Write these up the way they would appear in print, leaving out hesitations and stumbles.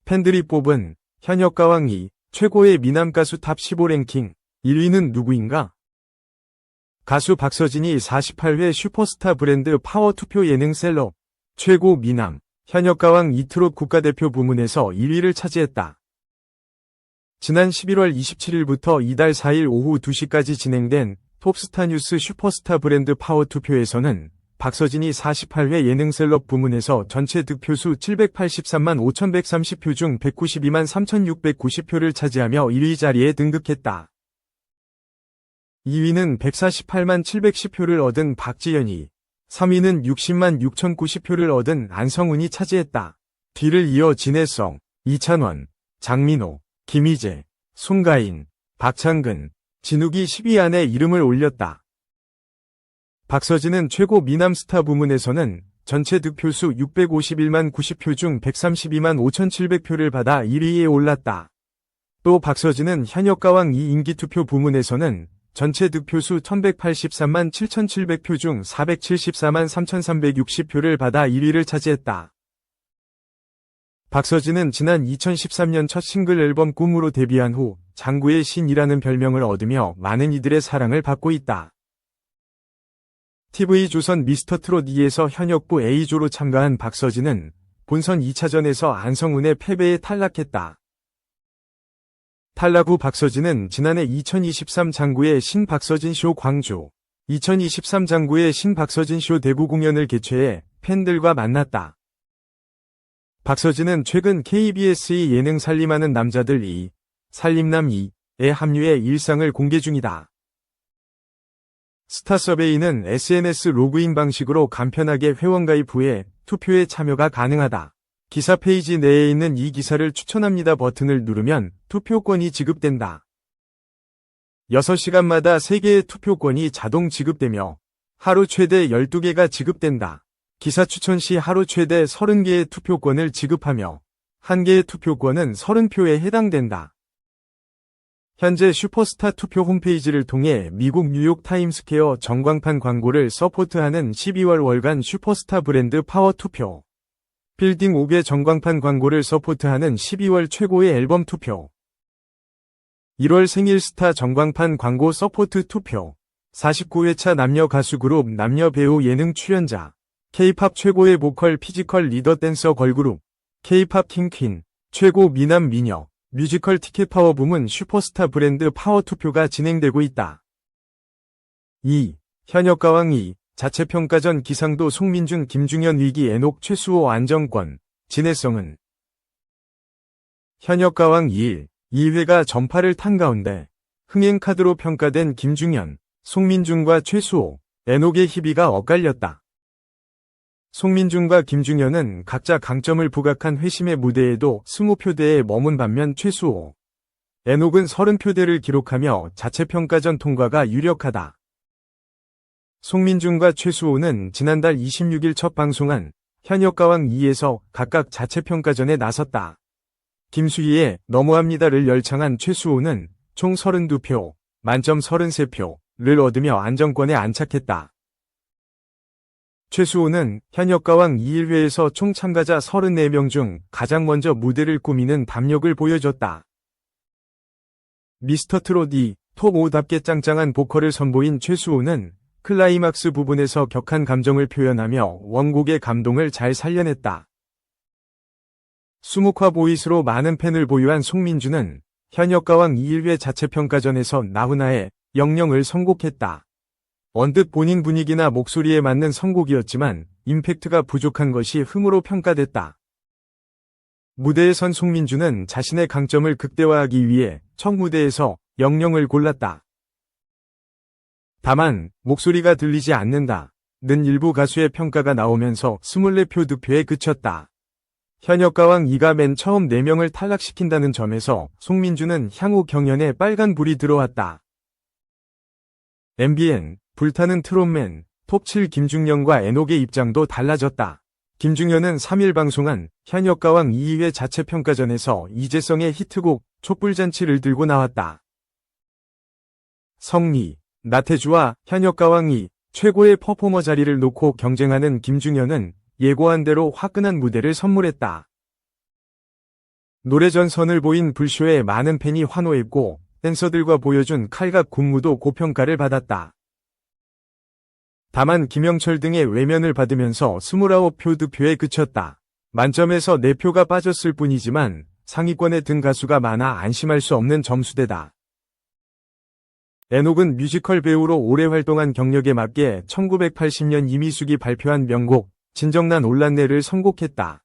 팬들이 뽑은 현역가왕 2, 최고의 미남 가수 탑 15 랭킹 1위는 누구인가? 가수 박서진이 48회 슈퍼스타 브랜드 파워 투표 예능 셀럽 최고 미남 현역가왕 2 트롯 국가대표 부문에서 1위를 차지했다. 지난 11월 27일부터 이달 4일 오후 2시까지 진행된 톱스타 뉴스 슈퍼스타 브랜드 파워 투표에서는 박서진이 48회 예능 셀럽 부문에서 전체 득표수 783만 5,130표 중 192만 3,690표를 차지하며 1위 자리에 등극했다. 2위는 148만 710표를 얻은 박지현이, 3위는 60만 6,090표를 얻은 안성훈이 차지했다. 뒤를 이어 진해성, 이찬원, 장민호, 김희재, 송가인, 박창근, 진욱이 10위 안에 이름을 올렸다. 박서진은 최고 미남 스타 부문에서는 전체 득표수 651만 90표 중 132만 5,700표를 받아 1위에 올랐다. 또 박서진은 현역가왕 2 인기투표 부문에서는 전체 득표수 1183만 7,700표 중 474만 3,360표를 받아 1위를 차지했다. 박서진은 지난 2013년 첫 싱글 앨범 꿈으로 데뷔한 후 장구의 신이라는 별명을 얻으며 많은 이들의 사랑을 받고 있다. TV조선 미스터트롯 2에서 현역부 A조로 참가한 박서진은 본선 2차전에서 안성훈의 패배에 탈락했다. 탈락 후 박서진은 지난해 2023 장구의 신박서진쇼 광주, 2023 장구의 신박서진쇼 대구 공연을 개최해 팬들과 만났다. 박서진은 최근 KBS의 예능 살림하는 남자들 2, 살림남 2에 합류해 일상을 공개 중이다. 스타서베이는 SNS 로그인 방식으로 간편하게 회원가입 후에 투표에 참여가 가능하다. 기사 페이지 내에 있는 이 기사를 추천합니다 버튼을 누르면 투표권이 지급된다. 6시간마다 3개의 투표권이 자동 지급되며 하루 최대 12개가 지급된다. 기사 추천 시 하루 최대 30개의 투표권을 지급하며 1개의 투표권은 30표에 해당된다. 현재 슈퍼스타 투표 홈페이지를 통해 미국 뉴욕 타임스퀘어 전광판 광고를 서포트하는 12월 월간 슈퍼스타 브랜드 파워 투표, 빌딩 5개 전광판 광고를 서포트하는 12월 최고의 앨범 투표, 1월 생일 스타 전광판 광고 서포트 투표, 49회차 남녀 가수 그룹 남녀 배우 예능 출연자, K-팝 최고의 보컬 피지컬 리더 댄서 걸그룹, K-팝 킹퀸, 최고 미남 미녀, 뮤지컬 티켓 파워 부문 슈퍼스타 브랜드 파워 투표가 진행되고 있다. 2. 현역가왕 2. 자체평가전 기상도 송민준 김중현 위기 애녹 최수호 안정권, 진해성은 현역가왕 2일, 2회가 전파를 탄 가운데 흥행카드로 평가된 김중현, 송민준과 최수호, 애녹의 희비가 엇갈렸다. 송민준과 김중현은 각자 강점을 부각한 회심의 무대에도 20표대에 머문 반면 최수호, 애녹은 30표대를 기록하며 자체평가전 통과가 유력하다. 송민준과 최수호는 지난달 26일 첫 방송한 현역가왕 2에서 각각 자체평가전에 나섰다. 김수희의 너무합니다를 열창한 최수호는 총 32표, 만점 33표를 얻으며 안정권에 안착했다. 최수호는 현역가왕 2일회에서 총 참가자 34명 중 가장 먼저 무대를 꾸미는 담력을 보여줬다. 미스터트롯 2, 톱5답게 짱짱한 보컬을 선보인 최수호는 클라이막스 부분에서 격한 감정을 표현하며 원곡의 감동을 잘 살려냈다. 수묵화 보이스로 많은 팬을 보유한 송민준은 현역가왕 2일회 자체평가전에서 나훈아의 영영을 선곡했다. 언뜻 본인 분위기나 목소리에 맞는 선곡이었지만 임팩트가 부족한 것이 흥으로 평가됐다. 무대에 선 송민준은 자신의 강점을 극대화하기 위해 첫 무대에서 영영을 골랐다. 다만 목소리가 들리지 않는다는 일부 가수의 평가가 나오면서 24표 득표에 그쳤다. 현역가왕 2가 맨 처음 4명을 탈락시킨다는 점에서 송민준은 향후 경연에 빨간불이 들어왔다. MBN 불타는 트롯맨 톱7 김중현과 애녹의 입장도 달라졌다. 김중현은 3일 방송한 현역가왕 2회 자체평가전에서 이재성의 히트곡 촛불잔치를 들고 나왔다. 성리, 나태주와 현역가왕 2 최고의 퍼포머 자리를 놓고 경쟁하는 김중현은 예고한 대로 화끈한 무대를 선물했다. 노래 전선을 보인 불쇼에 많은 팬이 환호했고 댄서들과 보여준 칼각 군무도 고평가를 받았다. 다만 김영철 등의 외면을 받으면서 29표 득표에 그쳤다. 만점에서 4표가 빠졌을 뿐이지만 상위권에 든 가수가 많아 안심할 수 없는 점수대다. 애녹은 뮤지컬 배우로 오래 활동한 경력에 맞게 1980년 이미숙이 발표한 명곡 진정난 올랐네를 선곡했다.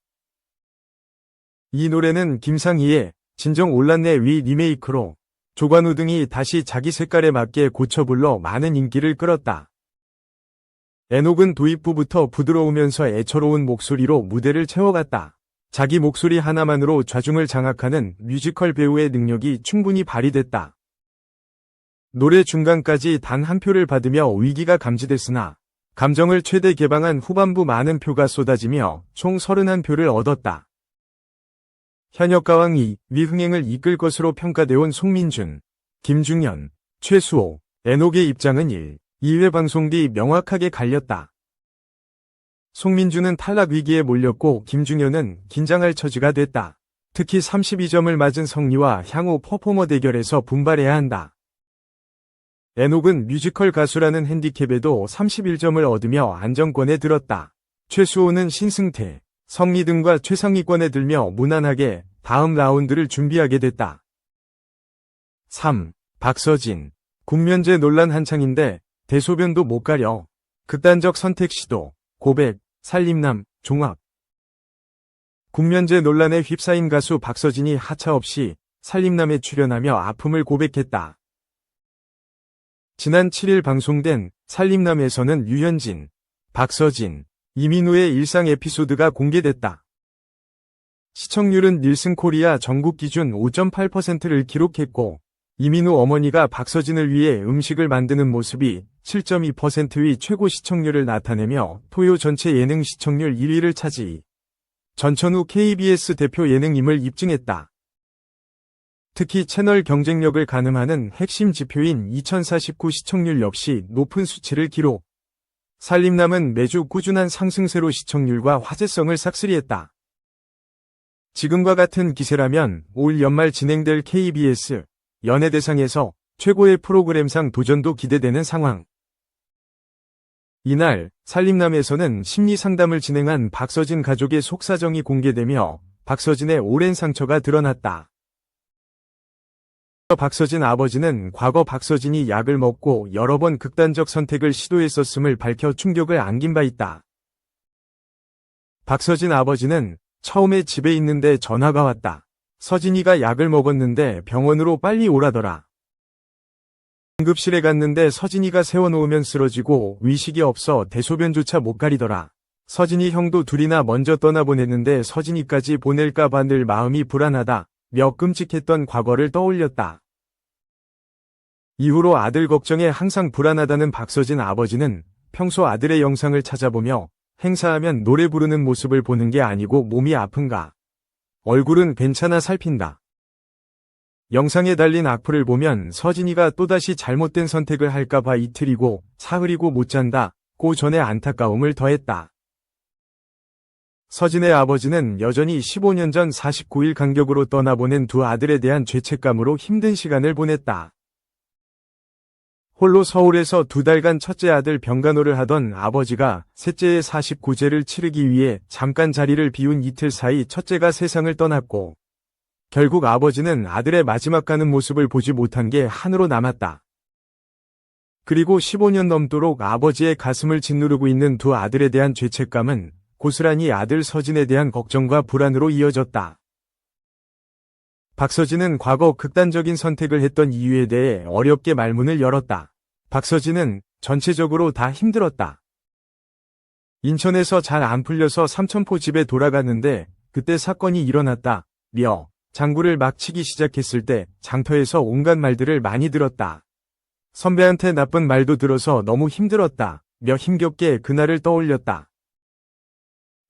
이 노래는 김상희의 진정 올랐네 위 리메이크로 조관우 등이 다시 자기 색깔에 맞게 고쳐 불러 많은 인기를 끌었다. 애녹은 도입부부터 부드러우면서 애처로운 목소리로 무대를 채워갔다. 자기 목소리 하나만으로 좌중을 장악하는 뮤지컬 배우의 능력이 충분히 발휘됐다. 노래 중간까지 단 한 표를 받으며 위기가 감지됐으나 감정을 최대 개방한 후반부 많은 표가 쏟아지며 총 31표를 얻었다. 현역가왕 2위 흥행을 이끌 것으로 평가되온 송민준, 김중현, 최수호, 애녹의 입장은 1, 2회 방송 뒤 명확하게 갈렸다. 송민준은 탈락 위기에 몰렸고 김중현은 긴장할 처지가 됐다. 특히 32점을 맞은 성리와 향후 퍼포머 대결에서 분발해야 한다. 애녹은 뮤지컬 가수라는 핸디캡에도 31점을 얻으며 안정권에 들었다. 최수호는 신승태, 성리 등과 최상위권에 들며 무난하게 다음 라운드를 준비하게 됐다. 3. 박서진. 국면제 논란 한창인데 대소변도 못 가려. 극단적 선택 시도, 고백, 살림남, 종합. 국면제 논란에 휩싸인 가수 박서진이 하차없이 살림남에 출연하며 아픔을 고백했다. 지난 7일 방송된 살림남에서는 유현진, 박서진, 이민우의 일상 에피소드가 공개됐다. 시청률은 닐슨 코리아 전국 기준 5.8%를 기록했고 이민우 어머니가 박서진을 위해 음식을 만드는 모습이 7.2%의 최고 시청률을 나타내며 토요 전체 예능 시청률 1위를 차지. 전천후 KBS 대표 예능임을 입증했다. 특히 채널 경쟁력을 가늠하는 핵심 지표인 2049 시청률 역시 높은 수치를 기록. 살림남은 매주 꾸준한 상승세로 시청률과 화제성을 싹쓸이했다. 지금과 같은 기세라면 올 연말 진행될 KBS 연예대상에서 최고의 프로그램상 도전도 기대되는 상황. 이날 살림남에서는 심리상담을 진행한 박서진 가족의 속사정이 공개되며 박서진의 오랜 상처가 드러났다. 박서진 아버지는 과거 박서진이 약을 먹고 여러 번 극단적 선택을 시도했었음을 밝혀 충격을 안긴 바 있다. 박서진 아버지는 처음에 집에 있는데 전화가 왔다. 서진이가 약을 먹었는데 병원으로 빨리 오라더라. 응급실에 갔는데 서진이가 세워놓으면 쓰러지고 위식이 없어 대소변조차 못 가리더라. 서진이 형도 둘이나 먼저 떠나보냈는데 서진이까지 보낼까봐 늘 마음이 불안하다. 며 끔찍했던 과거를 떠올렸다. 이후로 아들 걱정에 항상 불안하다는 박서진 아버지는 평소 아들의 영상을 찾아보며 행사하면 노래 부르는 모습을 보는 게 아니고 몸이 아픈가. 얼굴은 괜찮아 살핀다. 영상에 달린 악플을 보면 서진이가 또다시 잘못된 선택을 할까봐 이틀이고 사흘이고 못 잔다고 전에 안타까움을 더했다. 서진의 아버지는 여전히 15년 전 49일 간격으로 떠나보낸 두 아들에 대한 죄책감으로 힘든 시간을 보냈다. 홀로 서울에서 2달간 첫째 아들 병간호를 하던 아버지가 셋째의 49제를 치르기 위해 잠깐 자리를 비운 이틀 사이 첫째가 세상을 떠났고 결국 아버지는 아들의 마지막 가는 모습을 보지 못한 게 한으로 남았다. 그리고 15년 넘도록 아버지의 가슴을 짓누르고 있는 두 아들에 대한 죄책감은 고스란히 아들 서진에 대한 걱정과 불안으로 이어졌다. 박서진은 과거 극단적인 선택을 했던 이유에 대해 어렵게 말문을 열었다. 박서진은 전체적으로 다 힘들었다. 인천에서 잘 안 풀려서 삼천포 집에 돌아갔는데 그때 사건이 일어났다. 며 장구를 막 치기 시작했을 때 장터에서 온갖 말들을 많이 들었다. 선배한테 나쁜 말도 들어서 너무 힘들었다. 며 힘겹게 그날을 떠올렸다.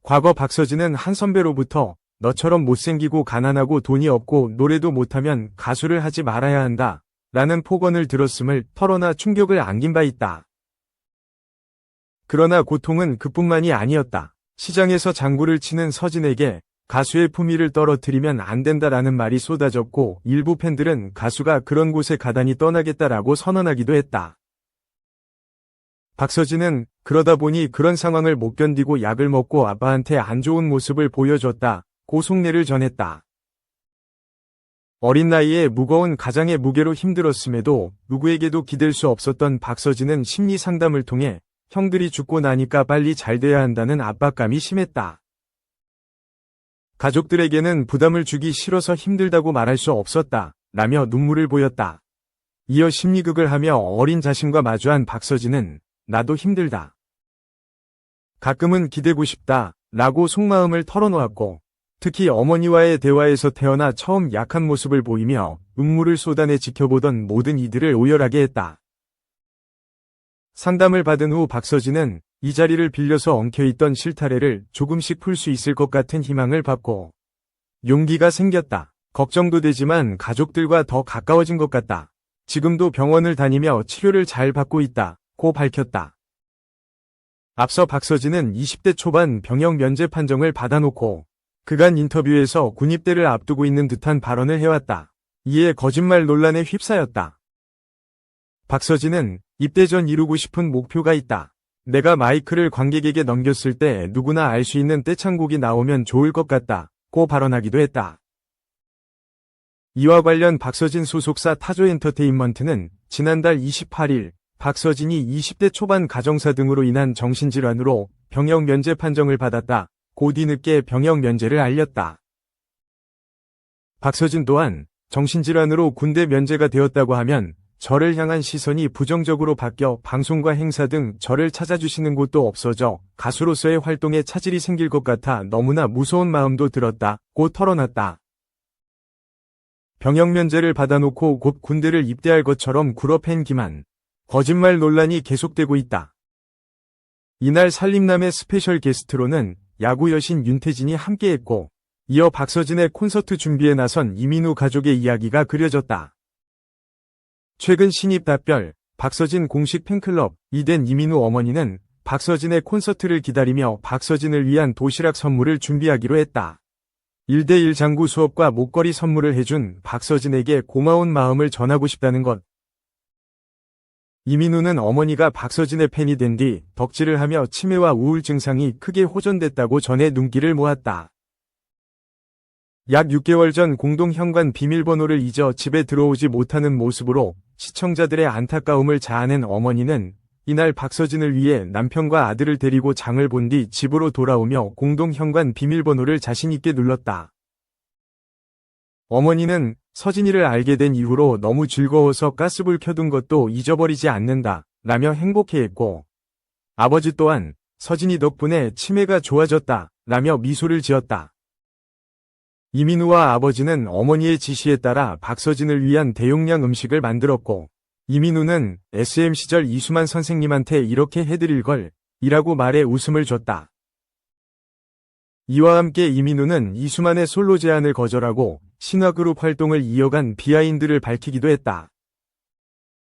과거 박서진은 한 선배로부터 너처럼 못생기고 가난하고 돈이 없고 노래도 못하면 가수를 하지 말아야 한다. 라는 폭언을 들었음을 털어놔 충격을 안긴 바 있다. 그러나 고통은 그뿐만이 아니었다. 시장에서 장구를 치는 서진에게 가수의 품위를 떨어뜨리면 안 된다라는 말이 쏟아졌고 일부 팬들은 가수가 그런 곳에 가다니 떠나겠다라고 선언하기도 했다. 박서진은 그러다 보니 그런 상황을 못 견디고 약을 먹고 아빠한테 안 좋은 모습을 보여줬다고 속내를 전했다. 어린 나이에 무거운 가장의 무게로 힘들었음에도 누구에게도 기댈 수 없었던 박서진은 심리 상담을 통해 형들이 죽고 나니까 빨리 잘 돼야 한다는 압박감이 심했다. 가족들에게는 부담을 주기 싫어서 힘들다고 말할 수 없었다 라며 눈물을 보였다. 이어 심리극을 하며 어린 자신과 마주한 박서진은 나도 힘들다. 가끔은 기대고 싶다 라고 속마음을 털어놓았고 특히 어머니와의 대화에서 태어나 처음 약한 모습을 보이며 눈물을 쏟아내 지켜보던 모든 이들을 오열하게 했다. 상담을 받은 후 박서진은 이 자리를 빌려서 엉켜있던 실타래를 조금씩 풀 수 있을 것 같은 희망을 받고 용기가 생겼다. 걱정도 되지만 가족들과 더 가까워진 것 같다. 지금도 병원을 다니며 치료를 잘 받고 있다고 밝혔다. 앞서 박서진은 20대 초반 병역 면제 판정을 받아놓고 그간 인터뷰에서 군입대를 앞두고 있는 듯한 발언을 해왔다. 이에 거짓말 논란에 휩싸였다. 박서진은 입대 전 이루고 싶은 목표가 있다. 내가 마이크를 관객에게 넘겼을 때 누구나 알 수 있는 떼창곡이 나오면 좋을 것 같다고 발언하기도 했다. 이와 관련 박서진 소속사 타조엔터테인먼트는 지난달 28일 박서진이 20대 초반 가정사 등으로 인한 정신질환으로 병역 면제 판정을 받았다. 고 뒤늦게 병역 면제를 알렸다. 박서진 또한 정신질환으로 군대 면제가 되었다고 하면 저를 향한 시선이 부정적으로 바뀌어 방송과 행사 등 저를 찾아주시는 곳도 없어져 가수로서의 활동에 차질이 생길 것 같아 너무나 무서운 마음도 들었다고 털어놨다. 병역 면제를 받아놓고 곧 군대를 입대할 것처럼 굴어팬 기만. 거짓말 논란이 계속되고 있다. 이날 살림남의 스페셜 게스트로는 야구 여신 윤태진이 함께했고 이어 박서진의 콘서트 준비에 나선 이민우 가족의 이야기가 그려졌다. 최근 신입 답별, 박서진 공식 팬클럽이 된 이민우 어머니는 박서진의 콘서트를 기다리며 박서진을 위한 도시락 선물을 준비하기로 했다. 1대1 장구 수업과 목걸이 선물을 해준 박서진에게 고마운 마음을 전하고 싶다는 것. 이민우는 어머니가 박서진의 팬이 된 뒤 덕질을 하며 치매와 우울 증상이 크게 호전됐다고 전해 눈길을 모았다. 약 6개월 전 공동 현관 비밀번호를 잊어 집에 들어오지 못하는 모습으로 시청자들의 안타까움을 자아낸 어머니는 이날 박서진을 위해 남편과 아들을 데리고 장을 본 뒤 집으로 돌아오며 공동 현관 비밀번호를 자신 있게 눌렀다. 어머니는 서진이를 알게 된 이후로 너무 즐거워서 가스불 켜둔 것도 잊어버리지 않는다 라며 행복해했고 아버지 또한 서진이 덕분에 치매가 좋아졌다 라며 미소를 지었다. 이민우와 아버지는 어머니의 지시에 따라 박서진을 위한 대용량 음식을 만들었고 이민우는 SM 시절 이수만 선생님한테 이렇게 해드릴 걸 이라고 말해 웃음을 줬다. 이와 함께 이민우는 이수만의 솔로 제안을 거절하고 신화그룹 활동을 이어간 비하인드를 밝히기도 했다.